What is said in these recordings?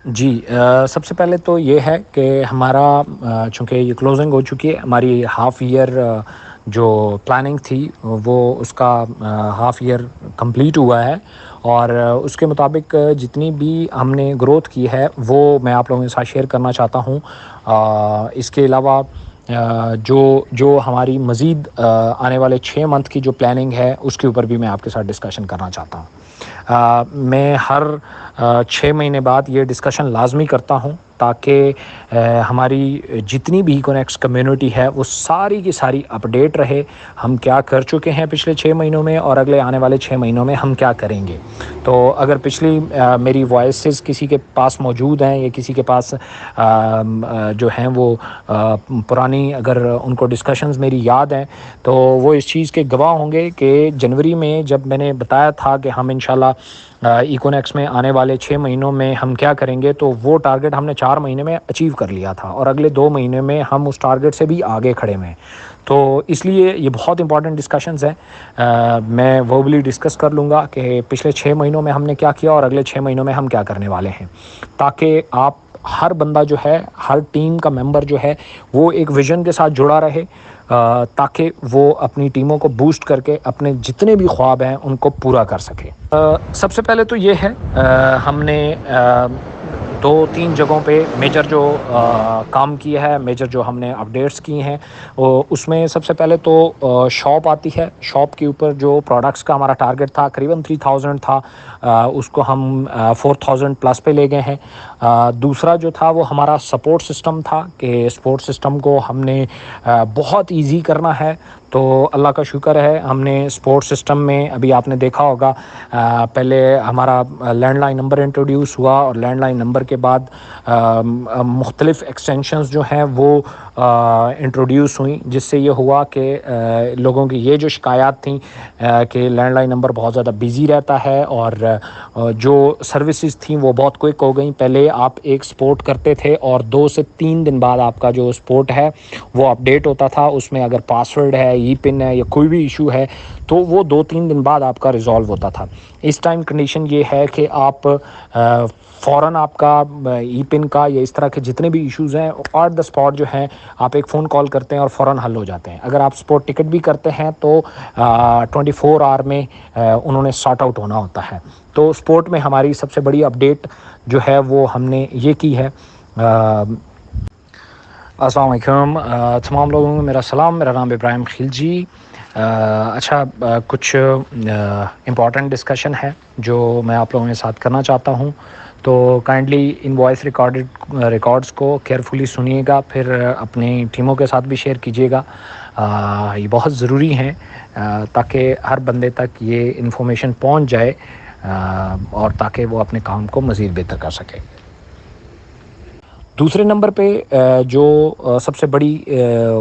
جی سب سے پہلے تو یہ ہے کہ ہمارا چونکہ یہ کلوزنگ ہو چکی ہے، ہماری ہاف ایئر جو پلاننگ تھی وہ اس کا ہاف ایئر کمپلیٹ ہوا ہے، اور اس کے مطابق جتنی بھی ہم نے گروتھ کی ہے وہ میں آپ لوگوں کے ساتھ شیئر کرنا چاہتا ہوں۔ اس کے علاوہ جو ہماری مزید آنے والے 6 منتھ کی جو پلاننگ ہے اس کے اوپر بھی میں آپ کے ساتھ ڈسکشن کرنا چاہتا ہوں۔ میں ہر 6 مہینے بعد یہ ڈسکشن لازمی کرتا ہوں تاکہ ہماری جتنی بھی ایکونکس کمیونٹی ہے وہ ساری کی ساری اپڈیٹ رہے، ہم کیا کر چکے ہیں پچھلے 6 مہینوں میں اور اگلے آنے والے 6 مہینوں میں ہم کیا کریں گے۔ تو اگر پچھلی میری وائسز کسی کے پاس موجود ہیں یا کسی کے پاس جو ہیں وہ پرانی اگر ان کو ڈسکشنز میری یاد ہیں تو وہ اس چیز کے گواہ ہوں گے کہ جنوری میں جب میں نے بتایا تھا کہ ہم انشاءاللہ ایکونیکس میں آنے والے 6 مہینوں میں ہم کیا کریں گے، تو وہ ٹارگٹ ہم نے 4 مہینے میں اچیو کر لیا تھا، اور اگلے 2 مہینے میں ہم اس ٹارگٹ سے بھی آگے کھڑے ہوئے ہیں۔ تو اس لیے یہ بہت امپورٹنٹ ڈسکشنز ہیں۔ میں وربلی ڈسکس کر لوں گا کہ پچھلے 6 مہینوں میں ہم نے کیا کیا اور اگلے 6 مہینوں میں ہم کیا کرنے والے ہیں، تاکہ آپ ہر بندہ جو ہے، ہر ٹیم کا ممبر جو ہے وہ ایک ویژن کے ساتھ جڑا رہے، تاکہ وہ اپنی ٹیموں کو بوسٹ کر کے اپنے جتنے بھی خواب ہیں ان کو پورا کر سکے۔ سب سے پہلے تو یہ ہے ہم نے 2-3 جگہوں پہ میجر جو کام کیا ہے، میجر جو ہم نے اپڈیٹس کی ہیں، اس میں سب سے پہلے تو شاپ آتی ہے۔ شاپ کے اوپر جو پروڈکٹس کا ہمارا ٹارگٹ تھا قریباً 3000 تھا، اس کو ہم 4000 پلس پہ لے گئے ہیں۔ دوسرا جو تھا وہ ہمارا سپورٹ سسٹم تھا کہ سپورٹ سسٹم کو ہم نے بہت ایزی کرنا ہے۔ تو اللہ کا شکر ہے ہم نے سپورٹ سسٹم میں ابھی آپ نے دیکھا ہوگا پہلے ہمارا لینڈ لائن نمبر انٹروڈیوس ہوا، اور لینڈ لائن نمبر کے بعد مختلف ایکسٹینشنز جو ہیں وہ انٹروڈیوس ہوئیں، جس سے یہ ہوا کہ لوگوں کی یہ جو شکایات تھیں کہ لینڈ لائن نمبر بہت زیادہ بزی رہتا ہے اور جو سروسز تھیں وہ بہت کوئک ہو گئیں۔ پہلے آپ ایک سپورٹ کرتے تھے اور 2 سے 3 دن بعد آپ کا جو سپورٹ ہے وہ اپڈیٹ ہوتا تھا، اس میں اگر پاسورڈ ہے، ای پن ہے یا کوئی بھی ایشو ہے تو وہ 2-3 دن بعد آپ کا ریزالو ہوتا تھا۔ اس ٹائم کنڈیشن یہ ہے کہ آپ فوراً آپ کا ای پن کا یا اس طرح کے جتنے بھی ایشوز ہیں آن دا اسپاٹ جو ہیں آپ ایک فون کال کرتے ہیں اور فوراً حل ہو جاتے ہیں۔ اگر آپ سپورٹ ٹکٹ بھی کرتے ہیں تو 24 آور میں انہوں نے سارٹ آؤٹ ہونا ہوتا ہے۔ تو سپورٹ میں ہماری سب سے بڑی اپڈیٹ جو ہے وہ ہم نے یہ کی ہے۔ السلام علیکم تمام لوگوں کو میرا سلام، میرا نام ابراہیم خلجی۔ اچھا، کچھ امپورٹنٹ ڈسکشن ہے جو میں آپ لوگوں کے ساتھ کرنا چاہتا ہوں، تو کائنڈلی ان وائس ریکارڈز کو کیئرفلی سنیے گا، پھر اپنی ٹیموں کے ساتھ بھی شیئر کیجیے گا۔ یہ بہت ضروری ہیں تاکہ ہر بندے تک یہ انفارمیشن پہنچ جائے، اور تاکہ وہ اپنے کام کو مزید بہتر کر سکے۔ دوسرے نمبر پہ جو سب سے بڑی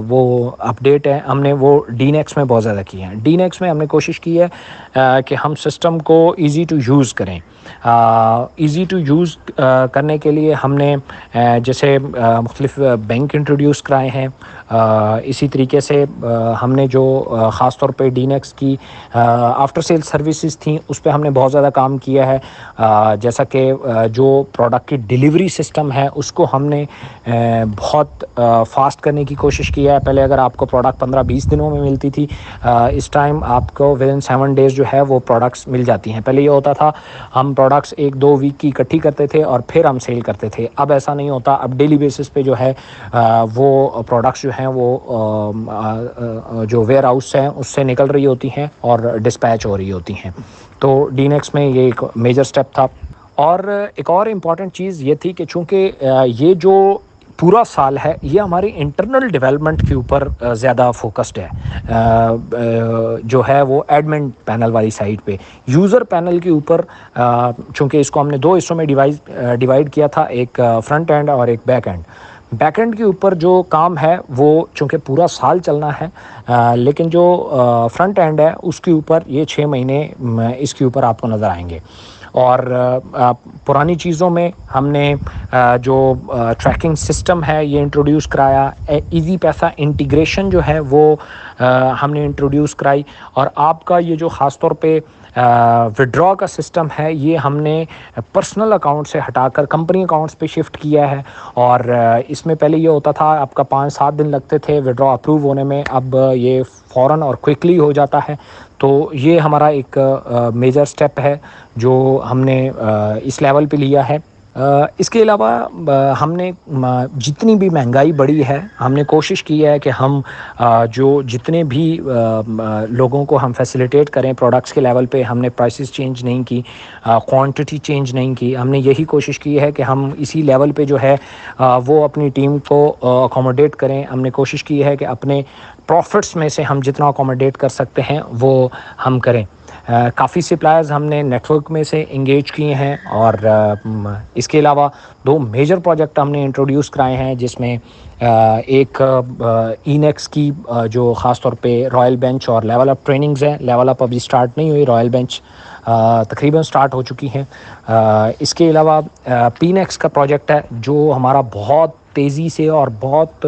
وہ اپڈیٹ ہے ہم نے وہ ڈی نیکس میں بہت زیادہ کی ہے۔ ڈی نیکس میں ہم نے کوشش کی ہے کہ ہم سسٹم کو ایزی ٹو یوز کریں۔ ایزی ٹو یوز کرنے کے لیے ہم نے جیسے مختلف بینک انٹروڈیوس کرائے ہیں، اسی طریقے سے ہم نے جو خاص طور پہ ڈی نیکس کی آفٹر سیل سروسز تھیں اس پہ ہم نے بہت زیادہ کام کیا ہے۔ جیسا کہ جو پروڈکٹ کی ڈیلیوری سسٹم ہے اس کو ہم نے بہت فاسٹ کرنے کی کوشش کی ہے۔ پہلے اگر آپ کو پروڈکٹ 15-20 دنوں میں ملتی تھی، اس ٹائم آپ کو ودن 7 ڈیز جو ہے وہ پروڈکٹس مل جاتی ہیں۔ پہلے یہ ہوتا تھا ہم پروڈکٹس 1-2 ویک کی اکٹھی کرتے تھے اور پھر ہم سیل کرتے تھے، اب ایسا نہیں ہوتا۔ اب ڈیلی بیسس پہ جو ہے وہ پروڈکٹس جو ہیں وہ جو ویئر ہاؤس ہیں اس سے نکل رہی ہوتی ہیں اور ڈسپیچ ہو رہی ہوتی ہیں۔ تو ڈی نیکس میں یہ ایک میجر سٹیپ تھا۔ اور ایک اور امپورٹنٹ چیز یہ تھی کہ چونکہ یہ جو پورا سال ہے یہ ہماری انٹرنل ڈیولپمنٹ کے اوپر زیادہ فوکسڈ ہے، جو ہے وہ ایڈمن پینل والی سائٹ پہ۔ یوزر پینل کے اوپر چونکہ اس کو ہم نے 2 حصوں میں ڈیوائڈ کیا تھا، ایک فرنٹ اینڈ اور ایک بیک اینڈ۔ بیک اینڈ کے اوپر جو کام ہے وہ چونکہ پورا سال چلنا ہے، لیکن جو فرنٹ اینڈ ہے اس کے اوپر یہ 6 مہینے اس کے اوپر آپ کو نظر آئیں گے۔ اور پرانی چیزوں میں ہم نے جو ٹریکنگ سسٹم ہے یہ انٹروڈیوس کرایا، ایزی پیسہ انٹیگریشن جو ہے وہ ہم نے انٹروڈیوس کرائی، اور آپ کا یہ جو خاص طور پہ وڈرا کا سسٹم ہے یہ ہم نے پرسنل اکاؤنٹ سے ہٹا کر کمپنی اکاؤنٹس پہ شفٹ کیا ہے. اور اس میں پہلے یہ ہوتا تھا آپ کا 5-7 دن لگتے تھے وڈرا اپروو ہونے میں، اب یہ فوراً اور کوئکلی ہو جاتا ہے. تو یہ ہمارا ایک میجر سٹیپ ہے جو ہم نے اس لیول پہ لیا ہے. اس کے علاوہ ہم نے جتنی بھی مہنگائی بڑھی ہے ہم نے کوشش کی ہے کہ ہم جو جتنے بھی لوگوں کو ہم فیسیلیٹیٹ کریں پروڈکٹس کے لیول پہ، ہم نے پرائسز چینج نہیں کی، کوانٹٹی چینج نہیں کی. ہم نے یہی کوشش کی ہے کہ ہم اسی لیول پہ جو ہے وہ اپنی ٹیم کو اکوموڈیٹ کریں. ہم نے کوشش کی ہے کہ اپنے پروفٹس میں سے ہم جتنا اکوموڈیٹ کر سکتے ہیں وہ ہم کریں. کافی سپلائرز ہم نے نیٹ ورک میں سے انگیج کیے ہیں، اور اس کے علاوہ 2 میجر پروجیکٹ ہم نے انٹروڈیوس کرائے ہیں، جس میں ایک اینیکس کی جو خاص طور پہ رائل بینچ اور لیول اپ ٹریننگز ہیں. لیول اپ ابھی سٹارٹ نہیں ہوئی، رائل بینچ تقریباً سٹارٹ ہو چکی ہیں. اس کے علاوہ پینیکس کا پروجیکٹ ہے جو ہمارا بہت تیزی سے اور بہت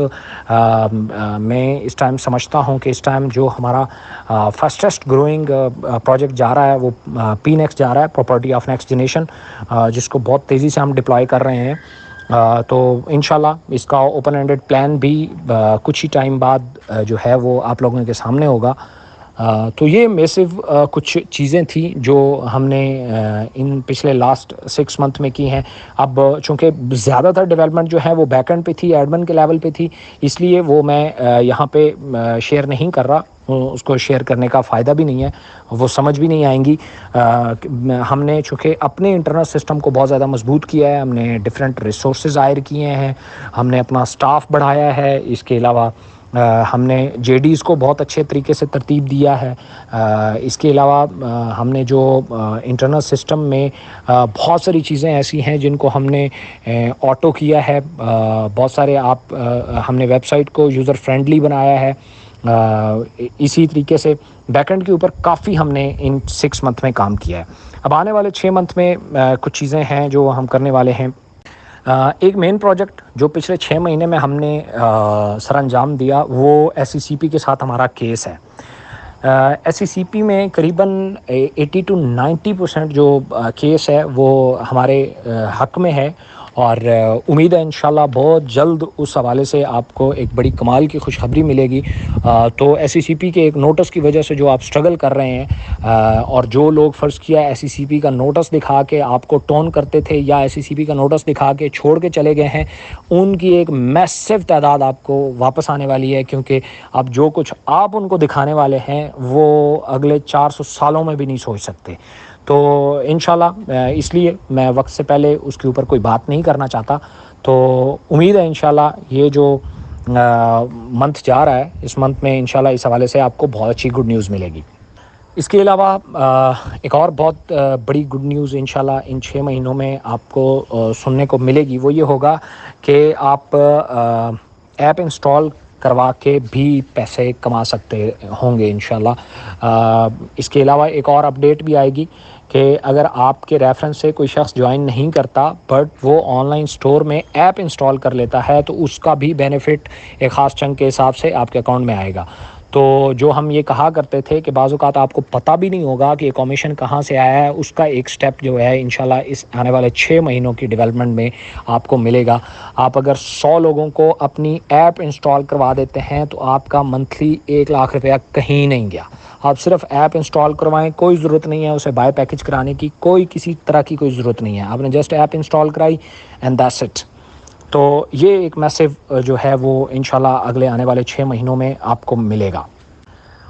میں اس ٹائم سمجھتا ہوں کہ اس ٹائم جو ہمارا فاسٹسٹ گروئنگ پروجیکٹ جا رہا ہے وہ پی نیکس جا رہا ہے، پراپرٹی آف نیکسٹ جنریشن، جس کو بہت تیزی سے ہم ڈپلائی کر رہے ہیں. تو انشاءاللہ اس کا اوپن اینڈڈ پلان بھی کچھ ہی ٹائم بعد جو ہے وہ آپ لوگوں کے سامنے ہوگا. تو یہ میسو کچھ چیزیں تھیں جو ہم نے ان پچھلے لاسٹ 6 منتھ میں کی ہیں. اب چونکہ زیادہ تر ڈیولپمنٹ جو ہے وہ بیک اینڈ پہ تھی، ایڈمن کے لیول پہ تھی، اس لیے وہ میں یہاں پہ شیئر نہیں کر رہا. اس کو شیئر کرنے کا فائدہ بھی نہیں ہے، وہ سمجھ بھی نہیں آئیں گی. ہم نے چونکہ اپنے انٹرنل سسٹم کو بہت زیادہ مضبوط کیا ہے، ہم نے ڈفرینٹ ریسورسز ہائر کیے ہیں، ہم نے اپنا سٹاف بڑھایا ہے. اس کے علاوہ ہم نے جے ڈیز کو بہت اچھے طریقے سے ترتیب دیا ہے. اس کے علاوہ ہم نے جو انٹرنل سسٹم میں بہت ساری چیزیں ایسی ہیں جن کو ہم نے آٹو کیا ہے. بہت سارے ہم نے ویب سائٹ کو یوزر فرینڈلی بنایا ہے. اسی طریقے سے بیک اینڈ کے اوپر کافی ہم نے ان 6 منتھ میں کام کیا ہے. اب آنے والے 6 منتھ میں کچھ چیزیں ہیں جو ہم کرنے والے ہیں. ایک مین پروجیکٹ جو پچھلے 6 مہینے میں ہم نے سر انجام دیا وہ ایس سی سی پی کے ساتھ ہمارا کیس ہے. ایس سی سی پی میں قریباً 80-90% جو کیس ہے وہ ہمارے حق میں ہے، اور امید ہے انشاءاللہ بہت جلد اس حوالے سے آپ کو ایک بڑی کمال کی خوشخبری ملے گی. تو ایس سی سی پی کے ایک نوٹس کی وجہ سے جو آپ سٹرگل کر رہے ہیں، اور جو لوگ فرض کیا ایس سی سی پی کا نوٹس دکھا کے آپ کو ٹون کرتے تھے یا ایس سی سی پی کا نوٹس دکھا کے چھوڑ کے چلے گئے ہیں، ان کی ایک میسو تعداد آپ کو واپس آنے والی ہے. کیونکہ اب جو کچھ آپ ان کو دکھانے والے ہیں وہ اگلے 400 سالوں میں بھی نہیں سوچ سکتے. تو انشاءاللہ اس لیے میں وقت سے پہلے اس کے اوپر کوئی بات نہیں کرنا چاہتا. تو امید ہے انشاءاللہ یہ جو منتھ جا رہا ہے، اس منتھ میں انشاءاللہ اس حوالے سے آپ کو بہت اچھی گڈ نیوز ملے گی. اس کے علاوہ ایک اور بہت بڑی گڈ نیوز انشاءاللہ ان 6 مہینوں میں آپ کو سننے کو ملے گی. وہ یہ ہوگا کہ آپ ایپ انسٹال کروا کے بھی پیسے کما سکتے ہوں گے انشاءاللہ. اس کے علاوہ ایک اور اپڈیٹ بھی آئے گی کہ اگر آپ کے ریفرنس سے کوئی شخص جوائن نہیں کرتا بٹ وہ آن لائن سٹور میں ایپ انسٹال کر لیتا ہے تو اس کا بھی بینیفٹ ایک خاص چنک کے حساب سے آپ کے اکاؤنٹ میں آئے گا. تو جو ہم یہ کہا کرتے تھے کہ بعض اوقات آپ کو پتہ بھی نہیں ہوگا کہ کمیشن کہاں سے آیا ہے، اس کا ایک سٹیپ جو ہے انشاءاللہ اس آنے والے 6 مہینوں کی ڈیولپمنٹ میں آپ کو ملے گا. آپ اگر 100 لوگوں کو اپنی ایپ انسٹال کروا دیتے ہیں تو آپ کا منتھلی 1 لاکھ روپیہ کہیں نہیں گیا. آپ صرف ایپ انسٹال کروائیں، کوئی ضرورت نہیں ہے اسے بائی پیکج کرانے کی، کوئی کسی طرح کی کوئی ضرورت نہیں ہے. آپ نے just app install cry and that's it. تو یہ ایک میسیو جو ہے وہ انشاءاللہ اگلے آنے والے 6 مہینوں میں آپ کو ملے گا.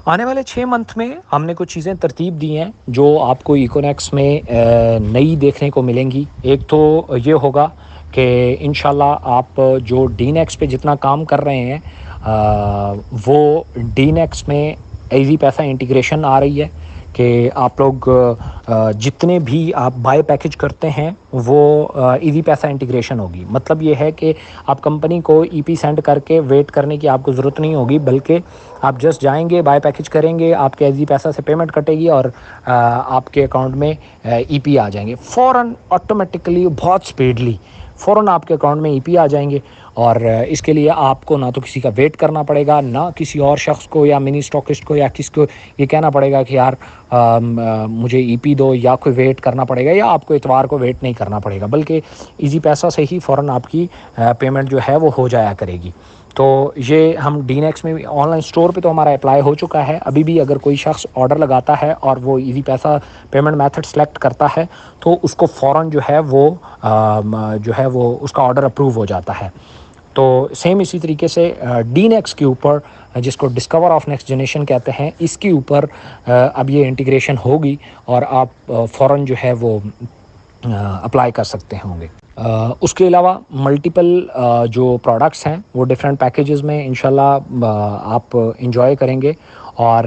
آنے والے 6 منتھ میں ہم نے کچھ چیزیں ترتیب دی ہیں جو آپ کو ایکونیکس میں نئی دیکھنے کو ملیں گی. ایک تو یہ ہوگا کہ انشاءاللہ آپ جو ڈی نیکس پہ جتنا کام کر رہے ہیں وہ ڈی نیکس میں ایزی پیسہ انٹیگریشن آ رہی ہے. کہ آپ لوگ جتنے بھی آپ بائی پیکج کرتے ہیں وہ ایزی پیسہ انٹیگریشن ہوگی. مطلب یہ ہے کہ آپ کمپنی کو ای پی سینڈ کر کے ویٹ کرنے کی آپ کو ضرورت نہیں ہوگی, بلکہ آپ جسٹ جائیں گے, بائی پیکج کریں گے, آپ کے ایزی پیسہ سے پیمنٹ کٹے گی اور آپ کے اکاؤنٹ میں ای پی آ جائیں گے فوراً, آٹومیٹکلی, بہت اسپیڈلی فوراً آپ کے اکاؤنٹ میں ای پی آ جائیں گے. اور اس کے لیے آپ کو نہ تو کسی کا ویٹ کرنا پڑے گا, نہ کسی اور شخص کو یا منی اسٹاکسٹ کو یا کس کو یہ کہنا پڑے گا کہ یار مجھے ای پی دو, یا کوئی ویٹ کرنا پڑے گا, یا آپ کو اتوار کو ویٹ نہیں کرنا پڑے گا, بلکہ ایزی پیسہ سے ہی فوراً آپ کی پیمنٹ جو ہے وہ ہو جایا کرے گی. تو یہ ہم ڈی نیکس میں آن لائن اسٹور پہ تو ہمارا اپلائی ہو چکا ہے. ابھی بھی اگر کوئی شخص آرڈر لگاتا ہے اور وہ ایزی پیسہ پیمنٹ میتھڈ سلیکٹ کرتا ہے تو اس کو فوراً جو ہے وہ اس کا آرڈر اپروو ہو جاتا ہے. تو سیم اسی طریقے سے ڈی نیکس کے اوپر, جس کو ڈسکور آف نیکسٹ جنریشن کہتے ہیں, اس کے اوپر اب یہ انٹیگریشن ہوگی اور آپ فوراً جو ہے وہ اپلائی کر سکتے ہوں گے. اس کے علاوہ ملٹیپل جو پروڈکٹس ہیں وہ ڈفرینٹ پیکیجز میں انشاءاللہ آپ انجوائے کریں گے, اور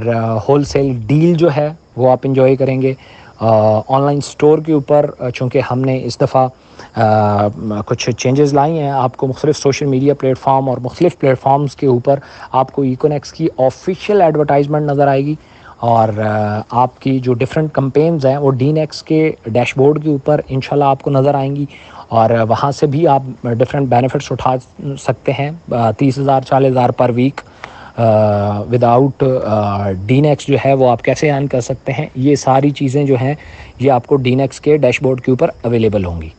ہول سیل ڈیل جو ہے وہ آپ انجوائے کریں گے. آن لائن اسٹور کے اوپر چونکہ ہم نے اس دفعہ کچھ چینجز لائی ہیں, آپ کو مختلف سوشل میڈیا پلیٹ فارم اور مختلف پلیٹ فارمز کے اوپر آپ کو ایکونیکس کی آفیشیل ایڈورٹائزمنٹ نظر آئے گی, اور آپ کی جو ڈفرینٹ کمپینز ہیں وہ ڈی نیکس کے ڈیش بورڈ کے اوپر انشاءاللہ آپ کو نظر آئیں گی, اور وہاں سے بھی آپ ڈفرینٹ بینیفٹس اٹھا سکتے ہیں. 30,000 40,000 per week without the next جو ہے وہ آپ کیسے ارن کر سکتے ہیں, یہ ساری چیزیں جو ہیں یہ آپ کو ڈی نیکس کے ڈیش بورڈ کے اوپر اویلیبل ہوں گی.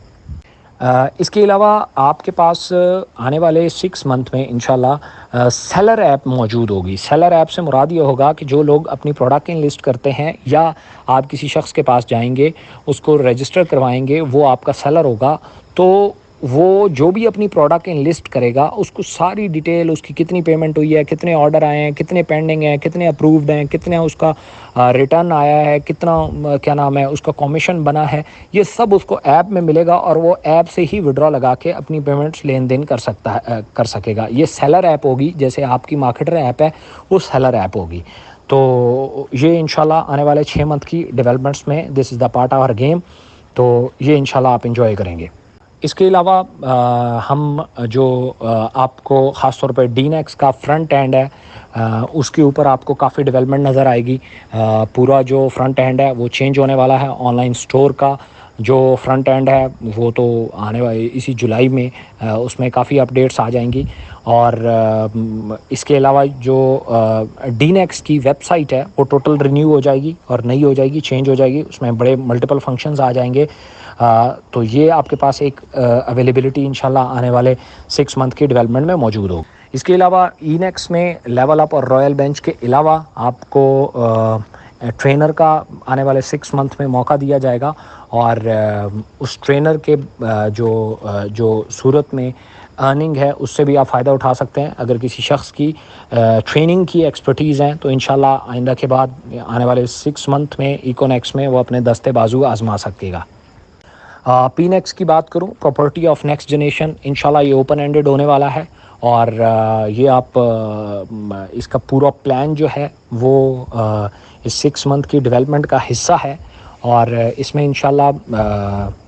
اس کے علاوہ آپ کے پاس آنے والے 6 منتھ میں انشاءاللہ سیلر ایپ موجود ہوگی. سیلر ایپ سے مراد یہ ہوگا کہ جو لوگ اپنی پروڈکٹ لسٹ کرتے ہیں یا آپ کسی شخص کے پاس جائیں گے, اس کو رجسٹر کروائیں گے, وہ آپ کا سیلر ہوگا. تو وہ جو بھی اپنی پروڈکٹ لسٹ کرے گا اس کو ساری ڈیٹیل, اس کی کتنی پیمنٹ ہوئی ہے, کتنے آرڈر آئے ہیں, کتنے پینڈنگ ہیں, کتنے اپرووڈ ہیں, کتنے اس کا ریٹرن آیا ہے, کتنا کیا نام ہے اس کا کمیشن بنا ہے, یہ سب اس کو ایپ میں ملے گا, اور وہ ایپ سے ہی وڈرا لگا کے اپنی پیمنٹس لین دین کر سکے گا. یہ سیلر ایپ ہوگی, جیسے آپ کی مارکیٹر ایپ ہے وہ سیلر ایپ ہوگی. تو یہ انشاءاللہ آنے والے 6 منتھ کی ڈیولپمنٹس میں this is the part of our game. تو یہ انشاءاللہ آپ انجوائے کریں گے. اس کے علاوہ ہم جو آپ کو خاص طور پہ ڈی نیکس کا فرنٹ اینڈ ہے اس کے اوپر آپ کو کافی ڈیولپمنٹ نظر آئے گی. پورا جو فرنٹ اینڈ ہے وہ چینج ہونے والا ہے. آن لائن اسٹور کا جو فرنٹ اینڈ ہے وہ تو آنے والے اسی جولائی میں اس میں کافی اپڈیٹس آ جائیں گی. اور اس کے علاوہ جو ڈی نیکس کی ویب سائٹ ہے وہ ٹوٹل رینیو ہو جائے گی اور نئی ہو جائے گی, چینج ہو جائے گی, اس میں بڑے ملٹیپل فنکشنز آ جائیں گے. تو یہ آپ کے پاس ایک اویلیبلٹی انشاءاللہ آنے والے 6 منتھ کی ڈیولپمنٹ میں موجود ہو. اس کے علاوہ ای نیکس میں لیول اپ اور رائل بینچ کے علاوہ آپ کو ٹرینر کا آنے والے 6 منتھ میں موقع دیا جائے گا, اور اس ٹرینر کے جو صورت میں ارننگ ہے اس سے بھی آپ فائدہ اٹھا سکتے ہیں. اگر کسی شخص کی ٹریننگ کی ایکسپرٹیز ہیں تو انشاءاللہ آئندہ کے بعد آنے والے 6 منتھ میں ایکونیکس میں وہ اپنے دستے بازو آزما سکے گا. پی نیکس کی بات کروں, پراپرٹی آف نیکسٹ جنریشن, انشاءاللہ یہ اوپن اینڈڈ ہونے والا ہے, اور یہ آپ اس کا پورا پلان جو ہے وہ اس 6 منتھ کی ڈیولپمنٹ کا حصہ ہے. اور اس میں انشاءاللہ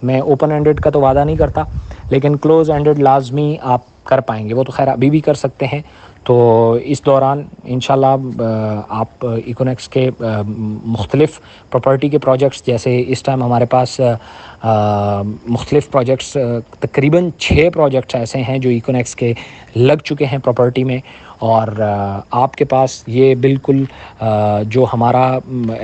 میں اوپن اینڈڈ کا تو وعدہ نہیں کرتا, لیکن کلوز اینڈڈ لازمی آپ کر پائیں گے. وہ تو خیر ابھی بھی کر سکتے ہیں. تو اس دوران انشاءاللہ آپ ایکونیکس کے مختلف پراپرٹی کے پروجیکٹس, جیسے اس ٹائم ہمارے پاس مختلف پروجیکٹس تقریباً 6 پروجیکٹس ایسے ہیں جو ایکونیکس کے لگ چکے ہیں پراپرٹی میں. اور آپ کے پاس یہ بالکل جو ہمارا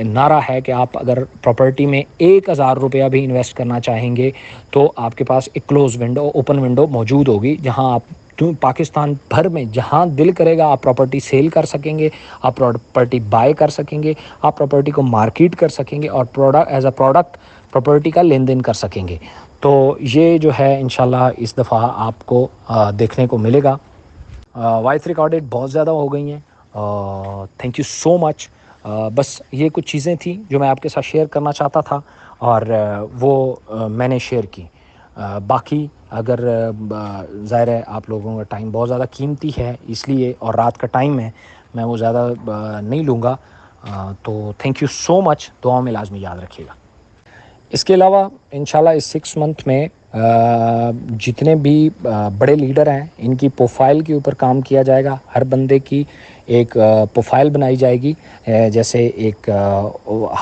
نعرہ ہے کہ آپ اگر پراپرٹی میں 1,000 روپیہ بھی انویسٹ کرنا چاہیں گے تو آپ کے پاس ایک کلوز ونڈو, اوپن ونڈو موجود ہوگی, جہاں آپ پاکستان بھر میں جہاں دل کرے گا آپ پراپرٹی سیل کر سکیں گے, آپ پراپرٹی بائی کر سکیں گے, آپ پراپرٹی کو مارکیٹ کر سکیں گے, اور ایز اے پروڈکٹ پراپرٹی کا لین دین کر سکیں گے. تو یہ جو ہے انشاءاللہ اس دفعہ آپ کو دیکھنے کو ملے گا. وائس ریکارڈڈ بہت زیادہ ہو گئی ہیں, تھینک یو سو مچ. بس یہ کچھ چیزیں تھیں جو میں آپ کے ساتھ شیئر کرنا چاہتا تھا, اور وہ میں نے شیئر کی. باقی اگر ظاہر ہے آپ لوگوں کا ٹائم بہت زیادہ قیمتی ہے اس لیے, اور رات کا ٹائم ہے, میں وہ زیادہ نہیں لوں گا. تو تھینک یو سو مچ، دعاؤں میں لازمی یاد رکھیے گا۔ اس کے علاوہ انشاءاللہ اس 6 منتھ میں جتنے بھی بڑے لیڈر ہیں ان کی پروفائل کے اوپر کام کیا جائے گا۔ ہر بندے کی ایک پروفائل بنائی جائے گی، جیسے ایک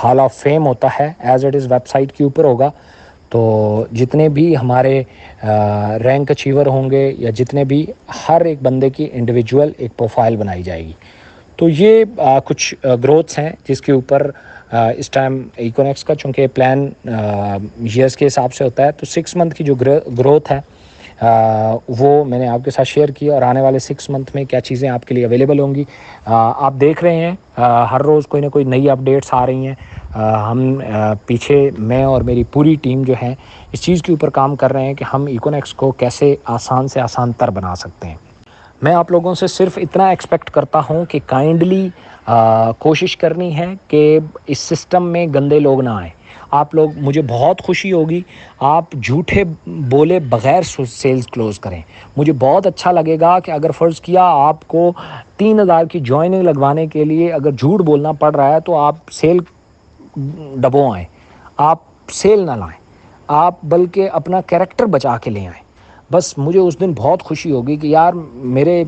ہال آف فیم ہوتا ہے، as it is website کے اوپر ہوگا۔ تو جتنے بھی ہمارے رینک اچیور ہوں گے یا جتنے بھی، ہر ایک بندے کی انڈیویجول ایک پروفائل بنائی جائے گی۔ تو یہ کچھ گروتھس ہیں جس کے اوپر اس ٹائم ایکونیکس کا، چونکہ پلان ایئرس کے حساب سے ہوتا ہے، تو 6 منتھ کی جو گروتھ ہے وہ میں نے آپ کے ساتھ شیئر کی، اور آنے والے 6 منتھ میں کیا چیزیں آپ کے لیے اویلیبل ہوں گی۔ آپ دیکھ رہے ہیں ہر روز کوئی نہ کوئی نئی اپڈیٹس آ رہی ہیں۔ ہم پیچھے میں اور میری پوری ٹیم جو ہے اس چیز کے اوپر کام کر رہے ہیں کہ ہم ایکونیکس کو کیسے آسان سے آسان تر بنا سکتے ہیں۔ میں آپ لوگوں سے صرف اتنا ایکسپیکٹ کرتا ہوں کہ کائنڈلی کوشش کرنی ہے کہ اس سسٹم میں گندے لوگ نہ آئیں۔ آپ لوگ، مجھے بہت خوشی ہوگی آپ جھوٹے بولے بغیر سیلز کلوز کریں۔ مجھے بہت اچھا لگے گا کہ اگر فرض کیا آپ کو 3000 کی جوائننگ لگوانے کے لیے اگر جھوٹ بولنا پڑ رہا ہے تو آپ سیل ڈبوں آئیں، آپ سیل نہ لائیں، آپ بلکہ اپنا کیریکٹر بچا کے لے آئیں۔ بس مجھے اس دن بہت خوشی ہوگی کہ یار میرے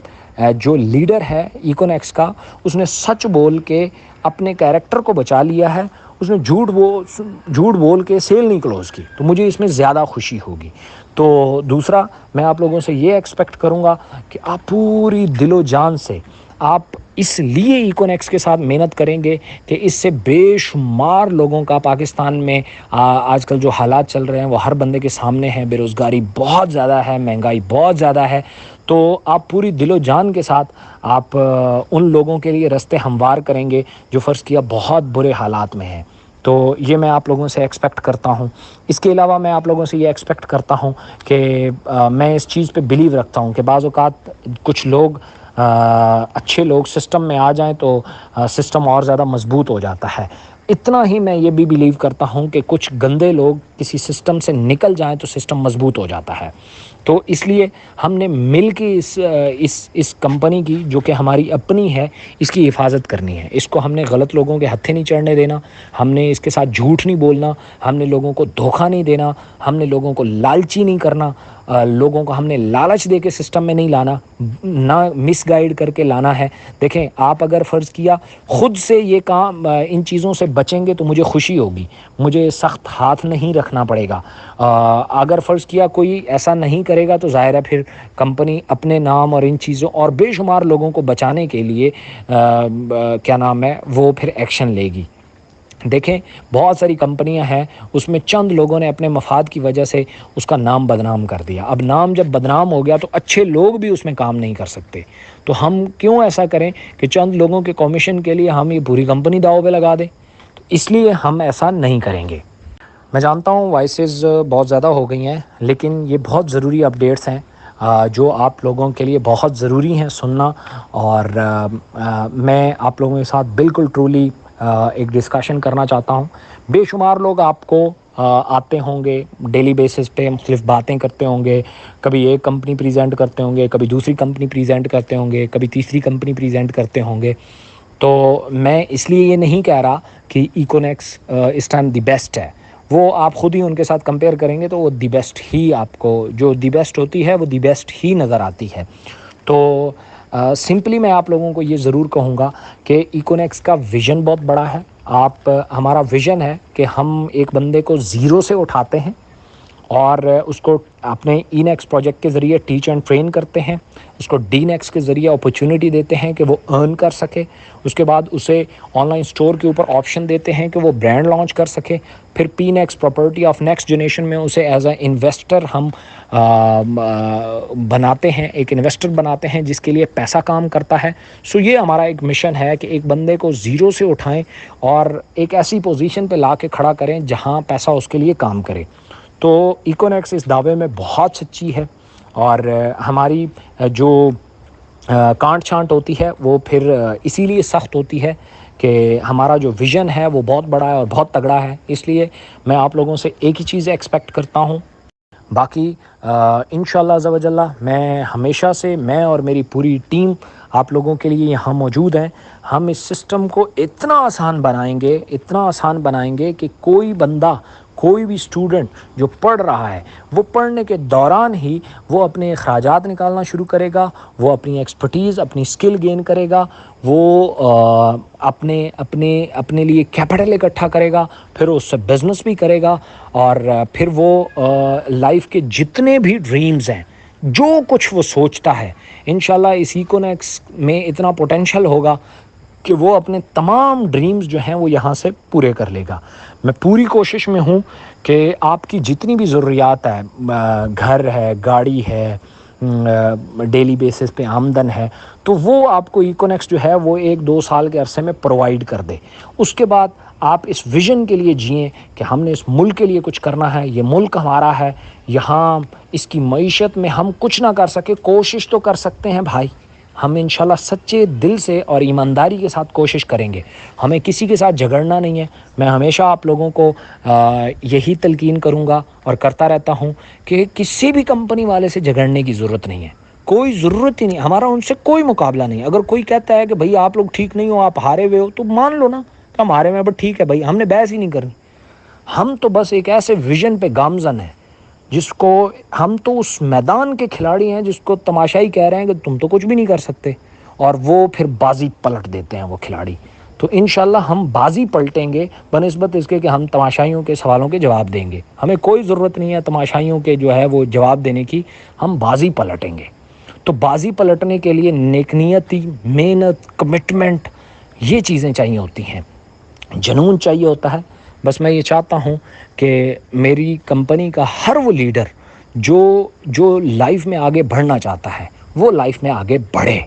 جو لیڈر ہے ایکونیکس کا، اس نے سچ بول کے اپنے کیریکٹر کو بچا لیا ہے، اس نے جھوٹ بول کے سیل نہیں کلوز کی، تو مجھے اس میں زیادہ خوشی ہوگی۔ تو دوسرا، میں آپ لوگوں سے یہ ایکسپیکٹ کروں گا کہ آپ پوری دل و جان سے آپ اس لیے ایکونیکس کے ساتھ محنت کریں گے کہ اس سے بے شمار لوگوں کا پاکستان میں آج کل جو حالات چل رہے ہیں وہ ہر بندے کے سامنے ہیں، بے روزگاری بہت زیادہ ہے، مہنگائی بہت زیادہ ہے۔ تو آپ پوری دل و جان کے ساتھ آپ ان لوگوں کے لیے رستے ہموار کریں گے جو فرض کیا بہت برے حالات میں ہیں۔ تو یہ میں آپ لوگوں سے ایکسپیکٹ کرتا ہوں۔ اس کے علاوہ میں آپ لوگوں سے یہ ایکسپیکٹ کرتا ہوں کہ میں اس چیز پہ بلیو رکھتا ہوں کہ بعض اوقات کچھ لوگ اچھے لوگ سسٹم میں آ جائیں تو سسٹم اور زیادہ مضبوط ہو جاتا ہے۔ اتنا ہی میں یہ بھی بلیو کرتا ہوں کہ کچھ گندے لوگ کسی سسٹم سے نکل جائیں تو سسٹم مضبوط ہو جاتا ہے۔ تو اس لیے ہم نے مل کے اس کمپنی کی، جو کہ ہماری اپنی ہے، اس کی حفاظت کرنی ہے۔ اس کو ہم نے غلط لوگوں کے ہتھے نہیں چڑھنے دینا، ہم نے اس کے ساتھ جھوٹ نہیں بولنا، ہم نے لوگوں کو دھوکہ نہیں دینا، ہم نے لوگوں کو لالچی نہیں کرنا، لوگوں کو ہم نے لالچ دے کے سسٹم میں نہیں لانا، نہ مس گائیڈ کر کے لانا ہے۔ دیکھیں، آپ اگر فرض کیا خود سے یہ کام ان چیزوں سے بچیں گے تو مجھے خوشی ہوگی، مجھے سخت ہاتھ نہیں رکھنا پڑے گا۔ اگر فرض کیا کوئی ایسا نہیں کرے گا تو ظاہر ہے پھر کمپنی اپنے نام اور ان چیزوں اور بے شمار لوگوں کو بچانے کے لیے کیا نام ہے وہ پھر ایکشن لے گی۔ دیکھیں، بہت ساری کمپنیاں ہیں، اس میں چند لوگوں نے اپنے مفاد کی وجہ سے اس کا نام بدنام کر دیا۔ اب نام جب بدنام ہو گیا تو اچھے لوگ بھی اس میں کام نہیں کر سکتے۔ تو ہم کیوں ایسا کریں کہ چند لوگوں کے کمیشن کے لیے ہم یہ پوری کمپنی داؤ پہ لگا دیں؟ تو اس لیے ہم ایسا نہیں کریں گے۔ میں جانتا ہوں وائسز بہت زیادہ ہو گئی ہیں، لیکن یہ بہت ضروری اپڈیٹس ہیں جو آپ لوگوں کے لیے بہت ضروری ہیں سننا، اور میں آپ لوگوں کے ساتھ بالکل ٹرولی ایک ڈسکشن کرنا چاہتا ہوں۔ بے شمار لوگ آپ کو آتے ہوں گے ڈیلی بیسس پہ، مختلف باتیں کرتے ہوں گے، کبھی ایک کمپنی پریزنٹ کرتے ہوں گے، کبھی دوسری کمپنی پریزنٹ کرتے ہوں گے، کبھی تیسری کمپنی پریزنٹ کرتے ہوں گے۔ تو میں اس لیے یہ نہیں کہہ رہا کہ ایکونیکس اس ٹائم دی بیسٹ ہے، وہ آپ خود ہی ان کے ساتھ کمپیئر کریں گے تو وہ دی بیسٹ ہی، آپ کو جو دی بیسٹ ہوتی ہے وہ دی بیسٹ ہی نظر آتی ہے۔ تو سمپلی میں آپ لوگوں کو یہ ضرور کہوں گا کہ ایکونیکس کا ویژن بہت بڑا ہے۔ ہمارا ویژن ہے کہ ہم ایک بندے کو زیرو سے اٹھاتے ہیں اور اس کو اپنے ای نیکس پروجیکٹ کے ذریعے ٹیچ اینڈ ٹرین کرتے ہیں، اس کو ڈی نیکس کے ذریعے اپرچونٹی دیتے ہیں کہ وہ ارن کر سکے، اس کے بعد اسے آن لائن اسٹور کے اوپر آپشن دیتے ہیں کہ وہ برانڈ لانچ کر سکے، پھر پی نیکس پراپرٹی آف نیکسٹ جنریشن میں اسے ایز اے انویسٹر ہم بناتے ہیں، ایک انویسٹر بناتے ہیں جس کے لیے پیسہ کام کرتا ہے۔ سو یہ ہمارا ایک مشن ہے کہ ایک بندے کو زیرو سے اٹھائیں اور ایک ایسی پوزیشن پہ لا کے کھڑا کریں جہاں پیسہ اس کے لیے کام کرے۔ تو ایکونیکس اس دعوے میں بہت سچی ہے، اور ہماری جو کانٹ چھانٹ ہوتی ہے وہ پھر اسی لیے سخت ہوتی ہے کہ ہمارا جو ویژن ہے وہ بہت بڑا ہے اور بہت تگڑا ہے۔ اس لیے میں آپ لوگوں سے ایک ہی چیز ایکسپیکٹ کرتا ہوں، باقی انشاءاللہ عز و جل میں ہمیشہ سے میں اور میری پوری ٹیم آپ لوگوں کے لیے یہاں موجود ہیں. ہم اس سسٹم کو اتنا آسان بنائیں گے کہ کوئی بندہ، کوئی بھی اسٹوڈنٹ جو پڑھ رہا ہے وہ پڑھنے کے دوران ہی وہ اپنے اخراجات نکالنا شروع کرے گا، وہ اپنی ایکسپرٹیز، اپنی اسکل گین کرے گا، وہ اپنے لیے کیپٹل اکٹھا کرے گا، پھر اس سے بزنس بھی کرے گا، اور پھر وہ لائف کے جتنے بھی ڈریمز ہیں، جو کچھ وہ سوچتا ہے، انشاءاللہ اس ایکونیکس میں اتنا پوٹینشل ہوگا کہ وہ اپنے تمام ڈریمز جو ہیں وہ یہاں سے پورے کر لے گا. میں پوری کوشش میں ہوں کہ آپ کی جتنی بھی ضروریات ہے، گھر ہے، گاڑی ہے، ڈیلی بیسس پہ آمدن ہے، تو وہ آپ کو ایکونیکس جو ہے وہ 1-2 سال کے عرصے میں پرووائڈ کر دے. اس کے بعد آپ اس ویژن کے لیے جئیں کہ ہم نے اس ملک کے لیے کچھ کرنا ہے، یہ ملک ہمارا ہے، یہاں اس کی معیشت میں ہم کچھ نہ کر سکے، کوشش تو کر سکتے ہیں بھائی. ہم انشاءاللہ سچے دل سے اور ایمانداری کے ساتھ کوشش کریں گے. ہمیں کسی کے ساتھ جھگڑنا نہیں ہے. میں ہمیشہ آپ لوگوں کو یہی تلقین کروں گا اور کرتا رہتا ہوں کہ کسی بھی کمپنی والے سے جھگڑنے کی ضرورت نہیں ہے، کوئی ضرورت ہی نہیں، ہمارا ان سے کوئی مقابلہ نہیں. اگر کوئی کہتا ہے کہ بھائی آپ لوگ ٹھیک نہیں ہو، آپ ہارے ہوئے ہو، تو مان لو نا کہ ہم ہارے ہوئے ہیں، بٹ ٹھیک ہے بھائی، ہم نے بحث ہی نہیں کرنی. ہم تو بس ایک ایسے ویژن پہ گامزن ہیں جس کو ہم تو اس میدان کے کھلاڑی ہیں جس کو تماشائی کہہ رہے ہیں کہ تم تو کچھ بھی نہیں کر سکتے، اور وہ پھر بازی پلٹ دیتے ہیں وہ کھلاڑی. تو انشاءاللہ ہم بازی پلٹیں گے بنسبت اس کے کہ ہم تماشائیوں کے سوالوں کے جواب دیں گے. ہمیں کوئی ضرورت نہیں ہے تماشائیوں کے جو ہے وہ جواب دینے کی، ہم بازی پلٹیں گے. تو بازی پلٹنے کے لیے نیک نیتی، محنت، کمٹمنٹ، یہ چیزیں چاہیے ہوتی ہیں، جنون چاہیے ہوتا ہے. بس میں یہ چاہتا ہوں کہ میری کمپنی کا ہر وہ لیڈر جو لائف میں آگے بڑھنا چاہتا ہے وہ لائف میں آگے بڑھے.